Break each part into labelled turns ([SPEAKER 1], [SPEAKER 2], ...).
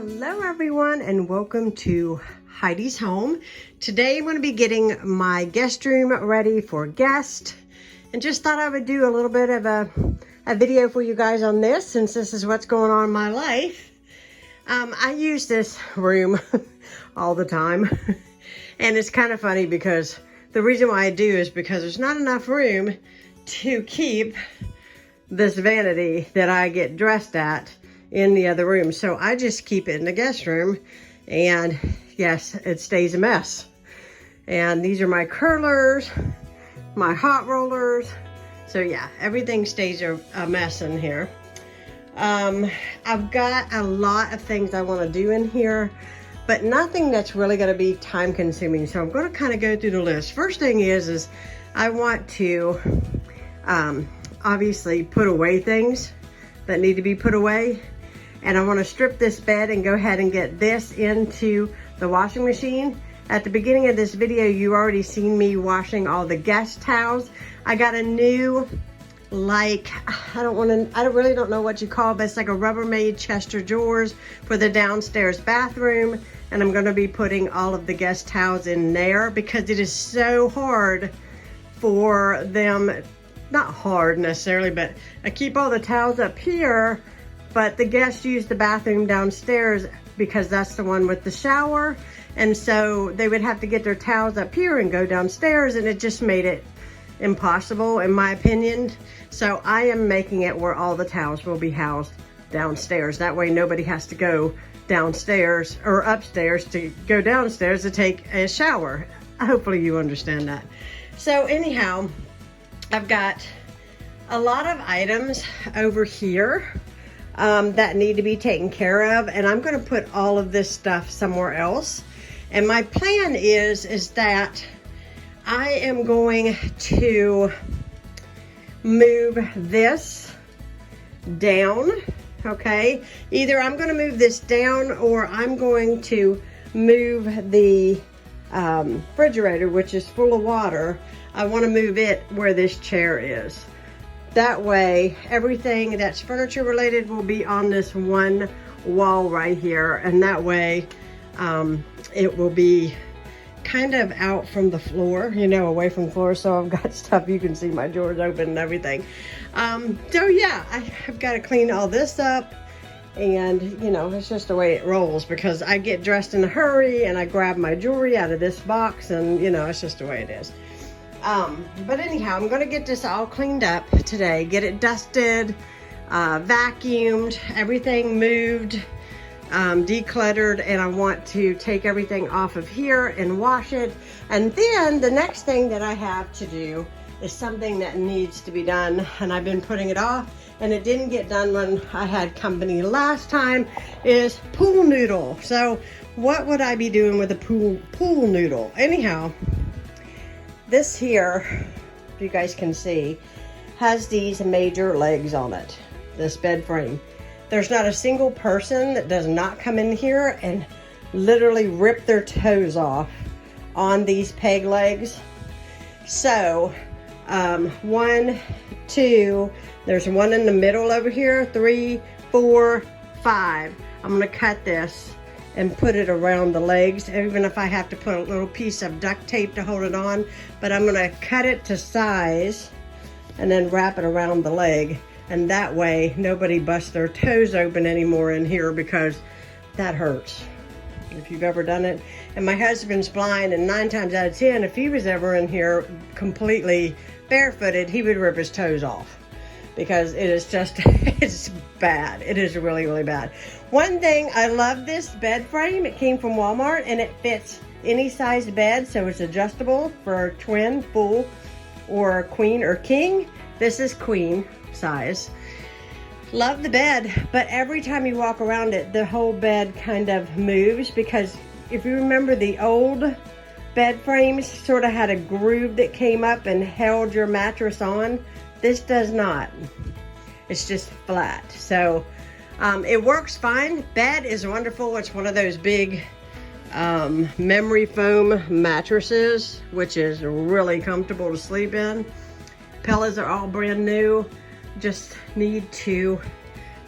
[SPEAKER 1] Hello everyone and welcome to Heidi's home. Today I'm going to be getting my guest room ready for guests and just thought I would do a little bit of a video for you guys on this since this is what's going on in my life. I use this room all the time and it's kind of funny because the reason why I do is because there's not enough room to keep this vanity that I get dressed at in the other room. So I just keep it in the guest room and yes, it stays a mess. And these are my curlers, my hot rollers. So yeah, everything stays a mess in here. I've got a lot of things I want to do in here, but nothing that's really going to be time consuming. So I'm going to kind of go through the list. First thing is I want to obviously put away things that need to be put away. And I want to strip this bed and go ahead and get this into the washing machine. At the beginning of this video, you already seen me washing all the guest towels. I got a new, like, I really don't know what you call it, but it's like a Rubbermaid chest of drawers for the downstairs bathroom. And I'm going to be putting all of the guest towels in there because it is so hard for them, not hard necessarily, but I keep all the towels up here. But the guests use the bathroom downstairs because that's the one with the shower. And so they would have to get their towels up here and go downstairs, and it just made it impossible in my opinion. So I am making it where all the towels will be housed downstairs. That way nobody has to go downstairs or upstairs to go downstairs to take a shower. Hopefully you understand that. So anyhow, I've got a lot of items over here that need to be taken care of, and I'm going to put all of this stuff somewhere else. And my plan is that I am going to move this down, okay? Either I'm going to move this down or I'm going to move the refrigerator, which is full of water. I want to move it where this chair is. That way, everything that's furniture related will be on this one wall right here. And that way, it will be kind of out from the floor, you know, away from the floor. So I've got stuff, you can see my drawers open and everything. So yeah, I've got to clean all this up. And, you know, it's just the way it rolls because I get dressed in a hurry and I grab my jewelry out of this box and, you know, it's just the way it is. But anyhow, I'm going to get this all cleaned up today, get it dusted, vacuumed, everything moved, decluttered, and I want to take everything off of here and wash it. And then the next thing that I have to do is something that needs to be done, and I've been putting it off, and it didn't get done when I had company last time, is pool noodle. So what would I be doing with a pool noodle? Anyhow, this here, if you guys can see, has these major legs on it, this bed frame. There's not a single person that does not come in here and literally rip their toes off on these peg legs. So, 1, 2, there's one in the middle over here, 3, 4, 5. I'm gonna cut this and put it around the legs, even if I have to put a little piece of duct tape to hold it on. But I'm gonna cut it to size and then wrap it around the leg. And that way, nobody busts their toes open anymore in here because that hurts, if you've ever done it. And my husband's blind, and 9 times out of 10, if he was ever in here completely barefooted, he would rip his toes off. Because it is just, it's bad. It is really, really bad. One thing, I love this bed frame. It came from Walmart and it fits any size bed. So it's adjustable for twin, full, or queen or king. This is queen size. Love the bed, but every time you walk around it, the whole bed kind of moves because if you remember the old bed frames sort of had a groove that came up and held your mattress on. This does not. It's just flat. So it works fine. Bed is wonderful. It's one of those big memory foam mattresses, which is really comfortable to sleep in. Pillows are all brand new. Just need to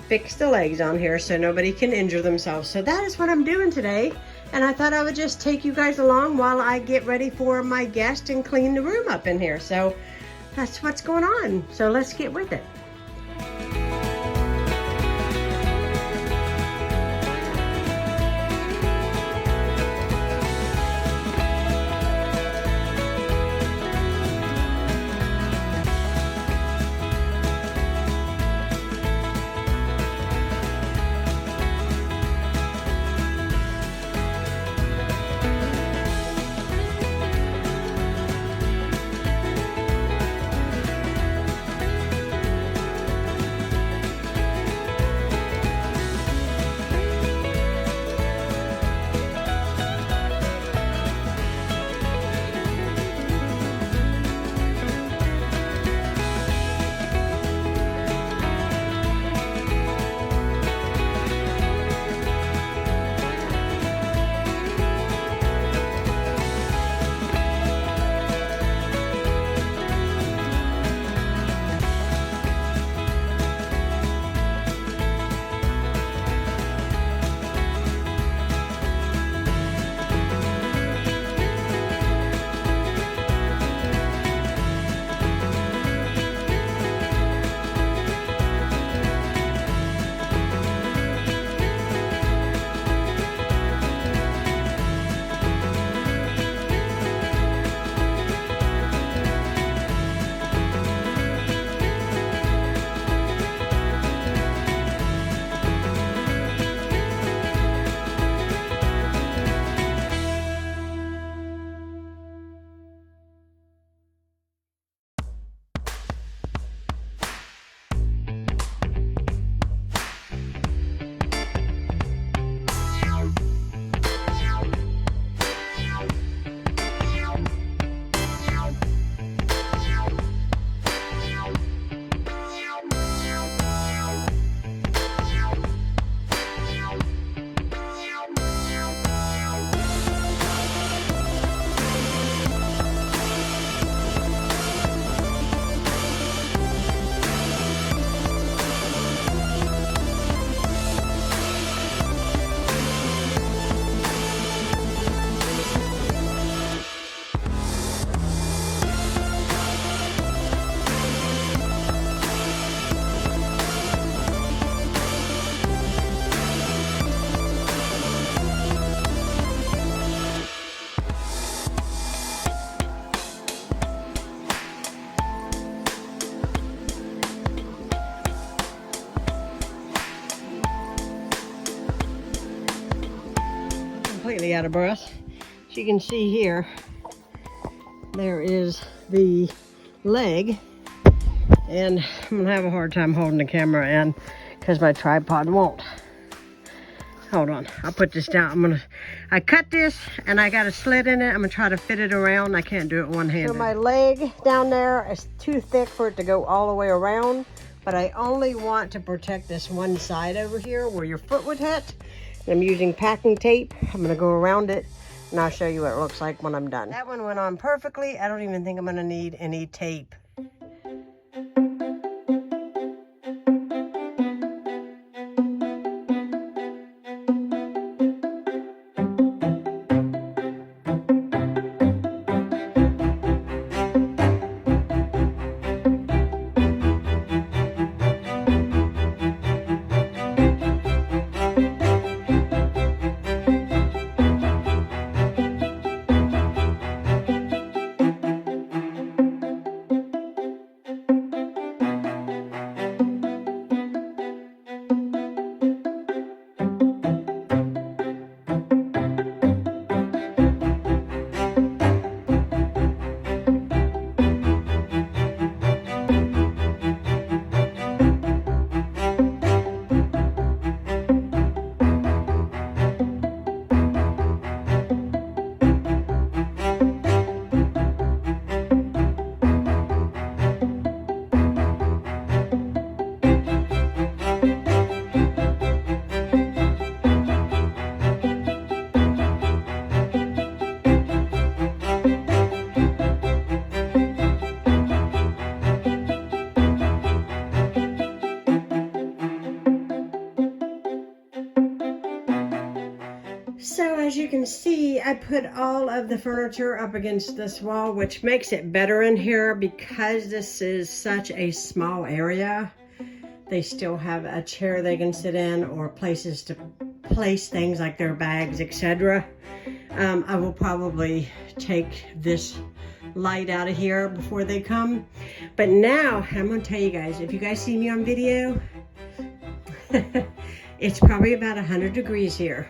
[SPEAKER 1] fix the legs on here so nobody can injure themselves. So that is what I'm doing today. And I thought I would just take you guys along while I get ready for my guest and clean the room up in here. So that's what's going on. So let's get with it. Completely out of breath. As you can see here, there is the leg, and I'm gonna have a hard time holding the camera in because my tripod won't. Hold on, I'll put this down. I cut this and I got a slit in it. I'm gonna try to fit it around. I can't do it one-handed. So my leg down there is too thick for it to go all the way around, but I only want to protect this one side over here where your foot would hit. I'm using packing tape. I'm gonna go around it and I'll show you what it looks like when I'm done. That one went on perfectly. I don't even think I'm gonna need any tape. as you can see, I put all of the furniture up against this wall, which makes it better in here because this is such a small area. They still have a chair they can sit in or places to place things like their bags, etc. I will probably take this light out of here before they come. But now, I'm going to tell you guys, if you guys see me on video, it's probably about 100 degrees here.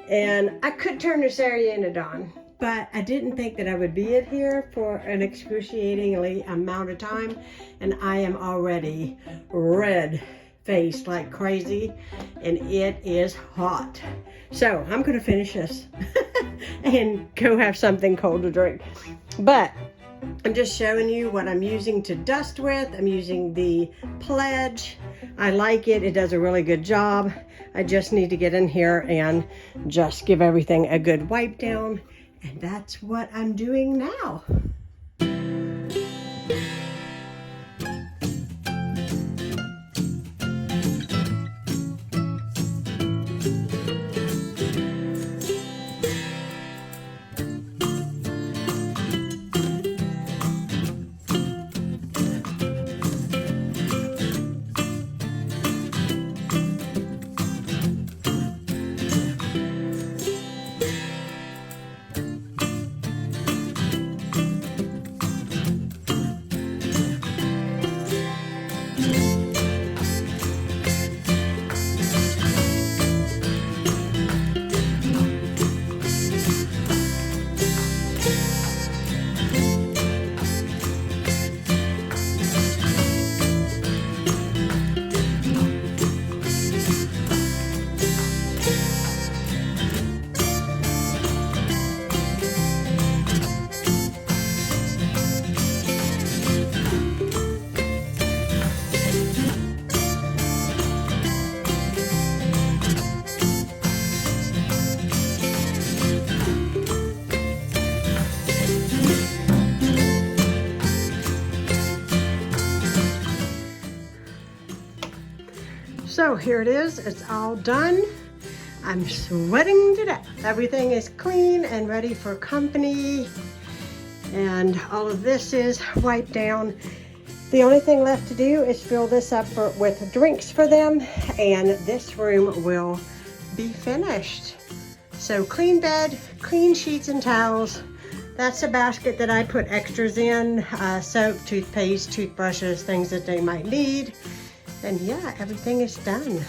[SPEAKER 1] And I could turn this area into dawn, but I didn't think that I would be in here for an excruciatingly amount of time. And I am already red-faced like crazy, and it is hot. So I'm gonna finish this and go have something cold to drink. But I'm just showing you what I'm using to dust with. I'm using the Pledge. I like it. It does a really good job. I just need to get in here and just give everything a good wipe down. And that's what I'm doing now. So here it is, it's all done. I'm sweating to death. Everything is clean and ready for company. And all of this is wiped down. The only thing left to do is fill this up with drinks for them, and this room will be finished. So clean bed, clean sheets and towels. That's a basket that I put extras in, soap, toothpaste, toothbrushes, things that they might need. And yeah, everything is done.